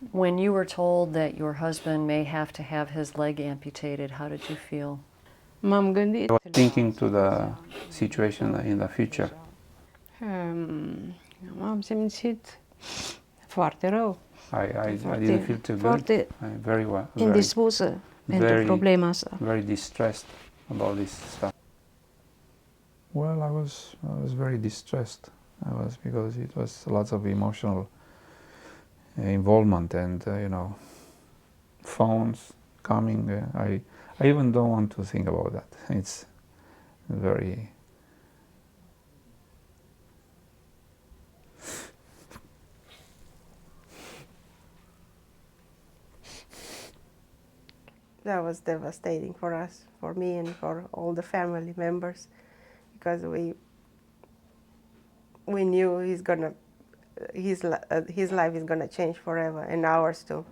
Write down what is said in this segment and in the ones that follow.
When you were told that your husband may have to have his leg amputated, how did you feel? M-am gândit I was thinking to the situation in the future. M-am simțit foarte rău, I didn't feel too good. foarte I'm very well, indispusă pentru problema asta. very distressed about this stuff. Well, I was very distressed. Because it was lots of emotional involvement and phones coming. I even don't want to think about that. It's very. That was devastating for us, for me and for all the family members, because we knew his life is gonna change forever, and ours too.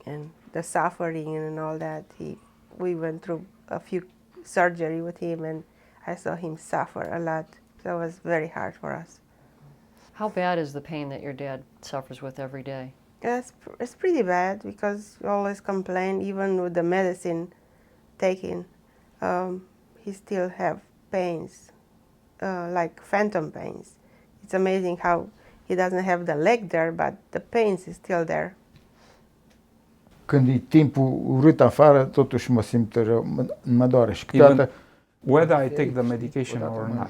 And the suffering and all that, we went through a few surgery with him, and I saw him suffer a lot. So it was very hard for us. How bad is the pain that your dad suffers with every day? It's pretty bad because he always complain, even with the medicine taken, he still have pains, like phantom pains. It's amazing how he doesn't have the leg there, but the pains is still there. Când e timpul urât afară, totuși mă simt rău, mă doare și câteodată whether I take the medication or not,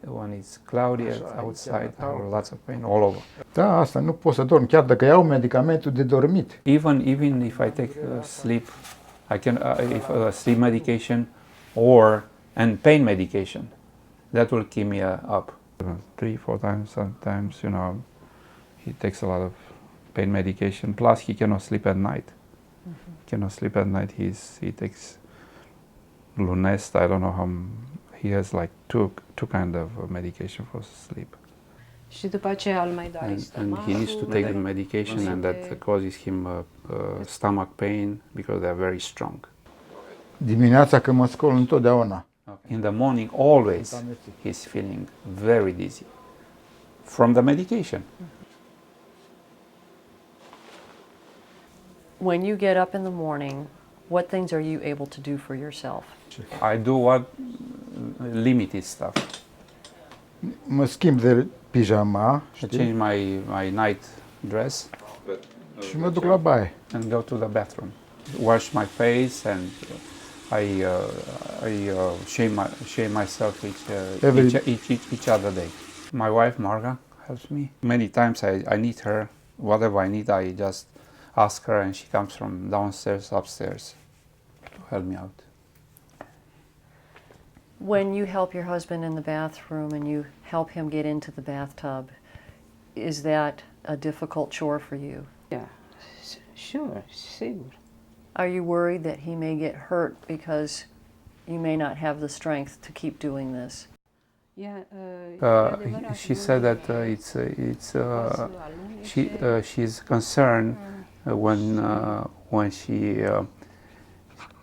when it's cloudy outside, I have lots of pain all over. Da, asta nu pot să dorm, chiar dacă iau medicamentul de dormit. Even if I take sleep, I can sleep medication and pain medication, that will keep me up. 3-4 times sometimes, he takes a lot of pain medication. Plus, he cannot sleep at night. He cannot sleep at night. He takes Lunest. I don't know how. He has like two kind of medication for sleep. Și după aceea îl mai doare and he needs to take the medication, and that causes him stomach pain because they are very strong. Dimineața când mă scol întotdeauna. In the morning, always he's feeling very dizzy from the medication. When you get up in the morning, what things are you able to do for yourself? I do what limited stuff. Mă schimb de pijama, I change my night dress și mă duc la baie. and go to the bathroom, wash my face, and I shave myself each other day. My wife Marga helps me. Many times I need her. Whatever I need, I just ask her, and she comes from downstairs, upstairs to help me out. When you help your husband in the bathroom and you help him get into the bathtub, is that a difficult chore for you? Yeah, sure, sigur. Are you worried that he may get hurt because you may not have the strength to keep doing this? She said that she's concerned when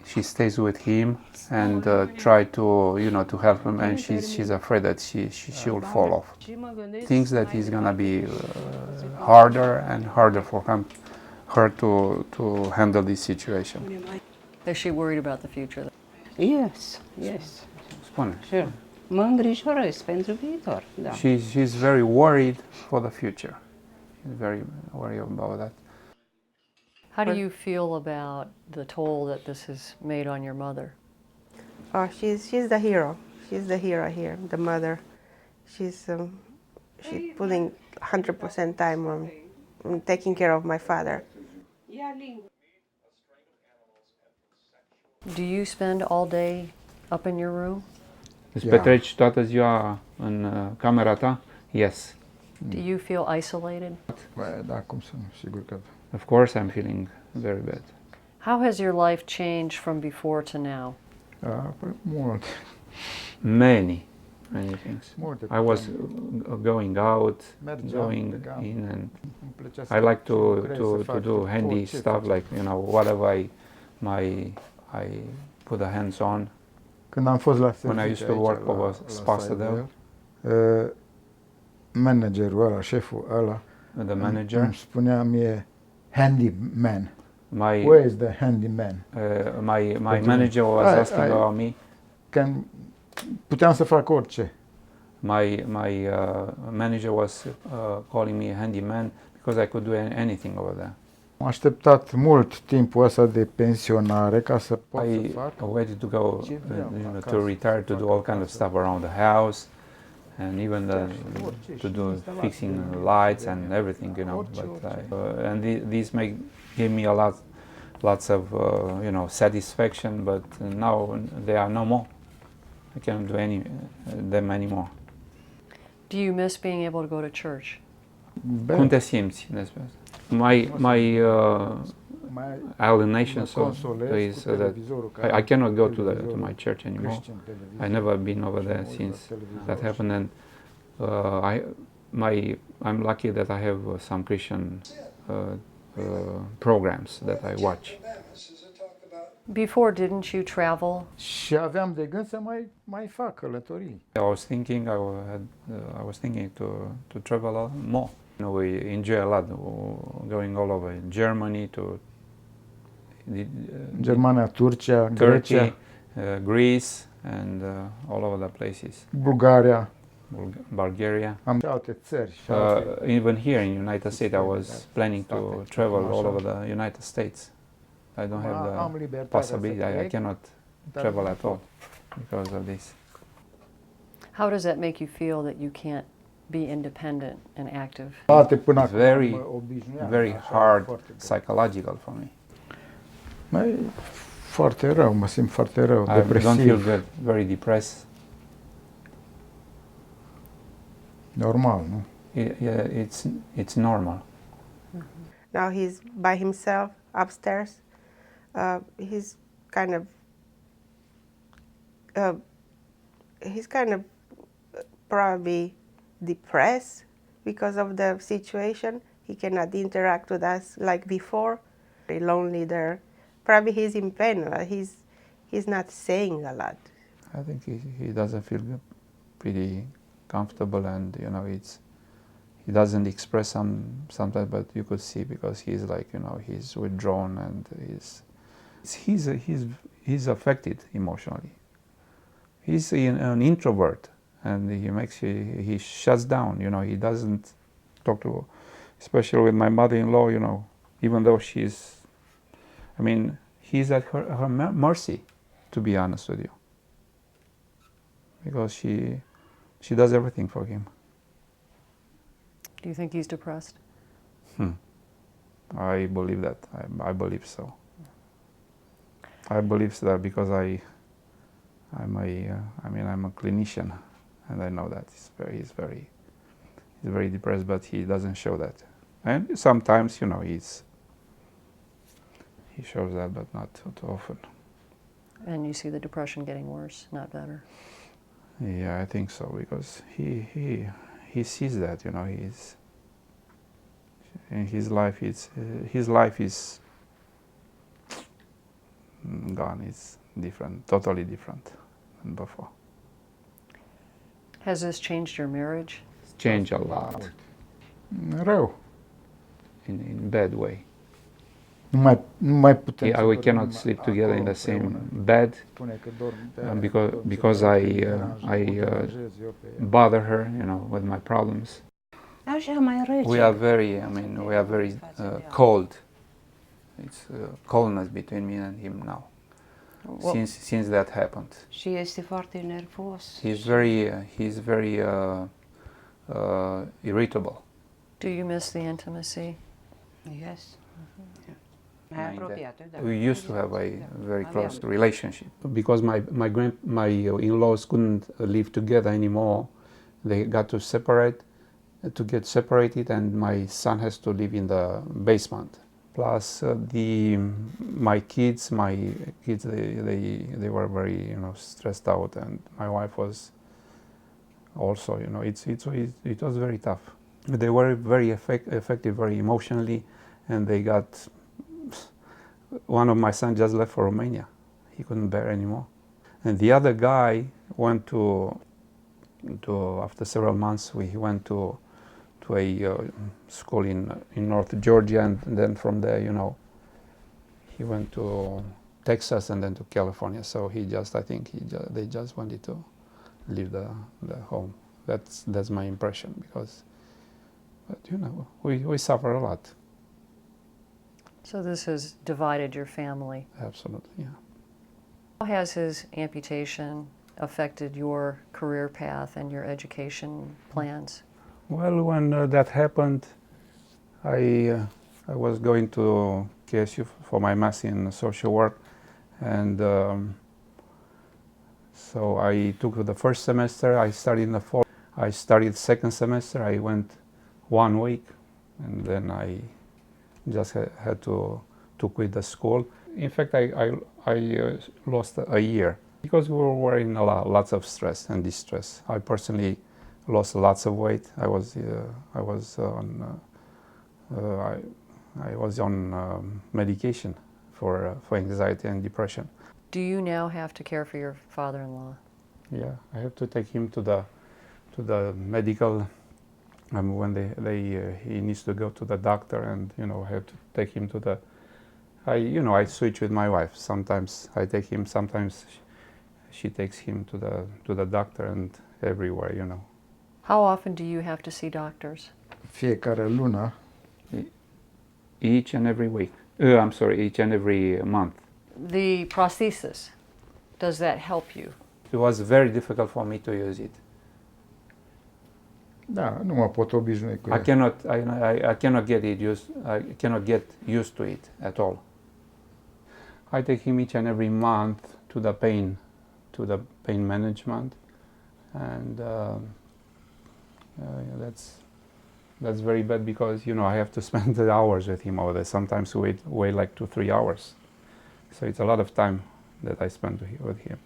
she stays with him and try to help him, and she's afraid that she will fall off. Thinks that it's gonna be harder and harder for her to handle this situation. Is she worried about the future? Yes. Spune. Sure. Mă îngrijorez pentru viitor, da. She's very worried for the future. She's very worried about that. How do you feel about the toll that this has made on your mother? Oh, she's the hero. She's the hero here, the mother. She's putting 100% time on taking care of my father. Do you spend all day up in your room? Îți petreci toată ziua în camera ta? Yes. Do you feel isolated? Da, cum să nu, sigur că. Of course, I'm feeling very bad. How has your life changed from before to now? Mult. Many things. Multe. I was going out, going in, and I like to do handy stuff, like whatever I put the hands on. Când am fost la When I used to work for Spasadel, managerul ăla, șeful ăla, the manager. Îmi spunea mie handyman. My Where is the handyman? my manager was asking about me. Puteam să fac orice. My manager was calling me a handyman because I could do anything over there. Am așteptat mult timpul ăsta de pensionare ca să pot să I fac. waited to go to retire to do all kind of stuff around the house, and even to do fixing lights and everything, you know. But these give me lots of satisfaction. But now they are no more. I cannot do them anymore. Do you miss being able to go to church? Cum te simți despre asta? My alienation is that I cannot go to my church anymore. I never been over there since that happened, and I'm lucky that I have some Christian programs that I watch. Before, didn't you travel? Și aveam de gând să mai fac călătorii. I was thinking to travel a lot more. We enjoy a lot going all over Germany to Germania, Turcia, Turkey, Grecia, Greece, and all over the places. Bulgaria. Bulgaria. Am alte țări. Even here in United States, I was planning to travel all over the United States. I don't have the possibility. I cannot travel at all because of this. How does that make you feel that you can't be independent and active? It's very hard psychological for me. Foarte rău, mă simt foarte rău, I don't feel depresiv. good, very depressed. Normal, nu? Yeah, it's normal. Now he's by himself upstairs. He's kind of probably depressed because of the situation. He cannot interact with us like before. Very lonely there. Probably he's in pain. He's not saying a lot. I think he doesn't feel pretty comfortable, and he doesn't express sometimes, but you could see because he's like he's withdrawn, and he's affected emotionally. He's an introvert, and he shuts down. He doesn't talk to, especially with my mother-in-law. Even though he's at her mercy, to be honest with you, because she does everything for him. Do you think he's depressed? I believe that. I believe so. I believe that because I'm a clinician, and I know that he's very depressed, but he doesn't show that. And sometimes, he shows that, but not too often. And you see the depression getting worse, not better. Yeah, I think so, because he sees that, he's in his life. His life is gone. It's different, totally different than before. Has this changed your marriage? It's changed a lot Rău. in bad way. Nu mai putem să We dormim cannot sleep together in the same împreună. bed Spune că dorm because I bother her, with my problems. Așa mai rece. We are very cold. It's coldness between me and him now. Since that happened. Și este foarte nervos. He's very irritable. Do you miss the intimacy? Yes. Mai apropiată, da. We used to have a very close relationship because my in-laws couldn't live together anymore. They got to get separated, and my son has to live in the basement. Plus, my kids, they were very stressed out, and my wife was also. It was very tough. They were very affected, very emotionally, and they got. One of my sons just left for Romania. He couldn't bear anymore, and the other guy went to after several months. He went to to a school in North Georgia, and then from there, he went to Texas and then to California. So I think they just wanted to leave the home. That's my impression, because, but we suffer a lot. So this has divided your family. Absolutely, yeah. How has his amputation affected your career path and your education plans? Well, when that happened, I was going to KSU for my master's in social work, and so I took the first semester. I studied in the fall. I studied second semester. I went 1 week, and then I just had to quit the school. In fact, I lost a year because we were in lots of stress and distress. I personally lost lots of weight. I was on medication for anxiety and depression. Do you now have to care for your father-in-law? Yeah, I have to take him to the medical. When he needs to go to the doctor, and I have to take him to the. I switch with my wife. Sometimes I take him. Sometimes she takes him to the doctor, and everywhere. How often do you have to see doctors? Fiecare lună. Each and every week. I'm sorry, each and every month. The prosthesis, does that help you? It was very difficult for me to use it. Da, nu mă pot obișnui cu I ea. cannot get used to it at all. I take him each and every month to the pain management, and that's very bad, because I have to spend the hours with him over there. Sometimes wait like 2-3 hours. So it's a lot of time that I spend with him.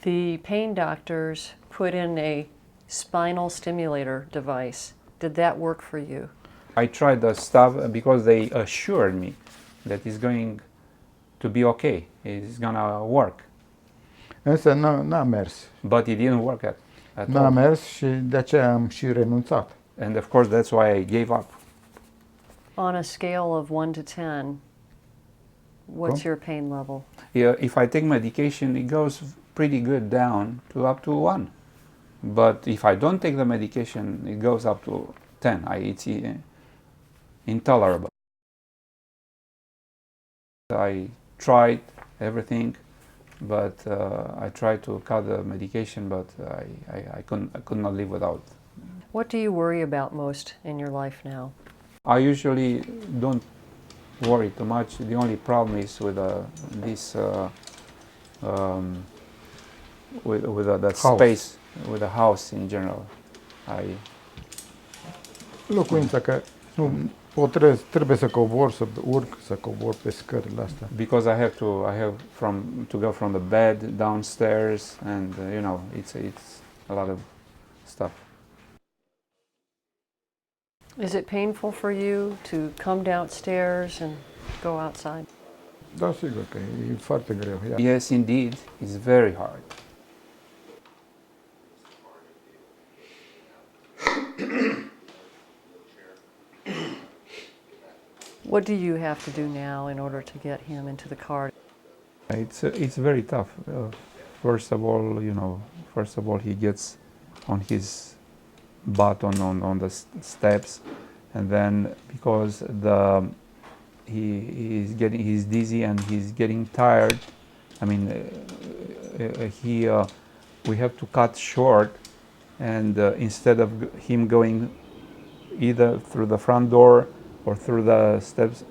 The pain doctors put in a spinal stimulator device. Did that work for you? I tried the stuff because they assured me that it's going to be okay. It's gonna work. Însă n-a mers. But it didn't work at N-a all. mers și de aceea am și renunțat. And of course that's why I gave up. On a scale of 1 to 10, what's your pain level? Yeah, if I take medication, it goes pretty good down to up to 1. But if I don't take the medication, it goes up to 10. It's intolerable. I tried everything, but I tried to cut the medication, but I could not live without. What do you worry about most in your life now? I usually don't worry too much. The only problem is with the House. space, with the house in general. Locuința că trebuie să cobor, să urc, să cobor pe scările astea. Because I have to go from the bed downstairs, and it's a lot of stuff. Is it painful for you to come downstairs and go outside? Da, sigur că e foarte greu. Ia. Yes, indeed, it's very hard. What do you have to do now in order to get him into the car? It's very tough. First of all, he gets on his butt on the steps, and then because he's dizzy and he's getting tired. I mean, we have to cut short, and instead of him going either through the front door or through the steps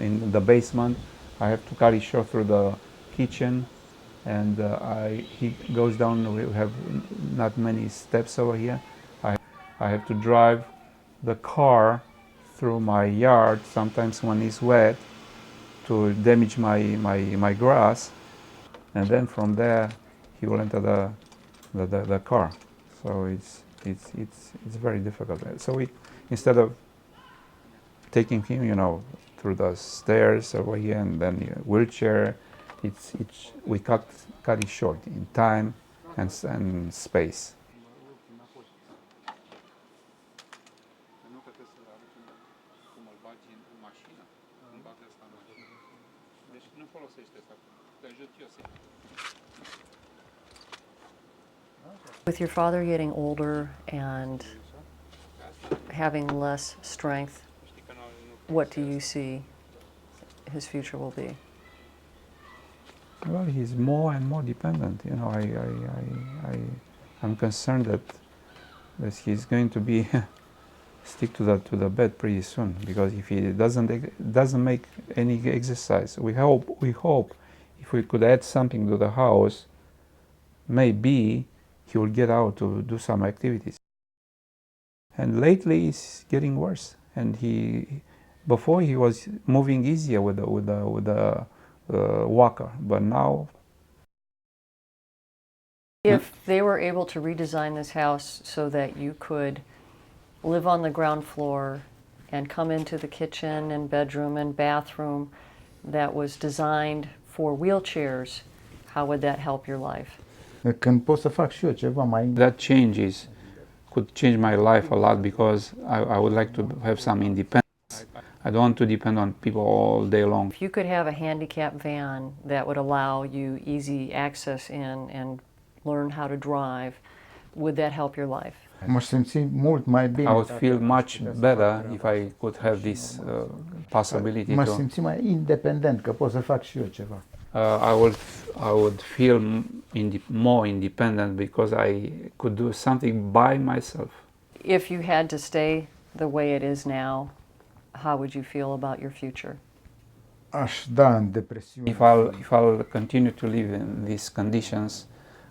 in the basement, I have to cut it short through the kitchen, and he goes down. We have not many steps over here. I have to drive the car through my yard sometimes when it's wet to damage my grass, and then from there he will enter the car. So it's very difficult. So instead of taking him, through the stairs over here and then wheelchair, we cut it short in time and space. With your father getting older and having less strength, what do you see his future will be? Well, he's more and more dependent. You know, I'm concerned that he's going to be stick to the bed pretty soon, because if he doesn't make any exercise, we hope if we could add something to the house, maybe he will get out to do some activities. And lately it's getting worse. And before he was moving easier with the walker, but now. If they were able to redesign this house so that you could live on the ground floor and come into the kitchen and bedroom and bathroom that was designed for wheelchairs, how would that help your life? Când pot să fac și eu ceva mai... That could change my life a lot, because I would like to have some independence. I don't want to depend on people all day long. If you could have a handicap van that would allow you easy access in and learn how to drive, would that help your life? M-aș simți mult mai bine. I would feel much better if I could have this possibility M-aș to. simți mai independent, că pot să fac și eu ceva. I would feel more independent, because I could do something by myself. If you had to stay the way it is now, how would you feel about your future? Aș da în depresiune. If I'll continue to live in these conditions,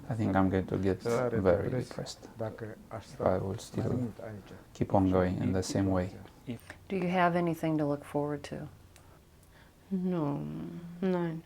I think I'm going to get very depressed. Dacă aș I will still mult aici. keep on going in the same way. Do you have anything to look forward to? No, none.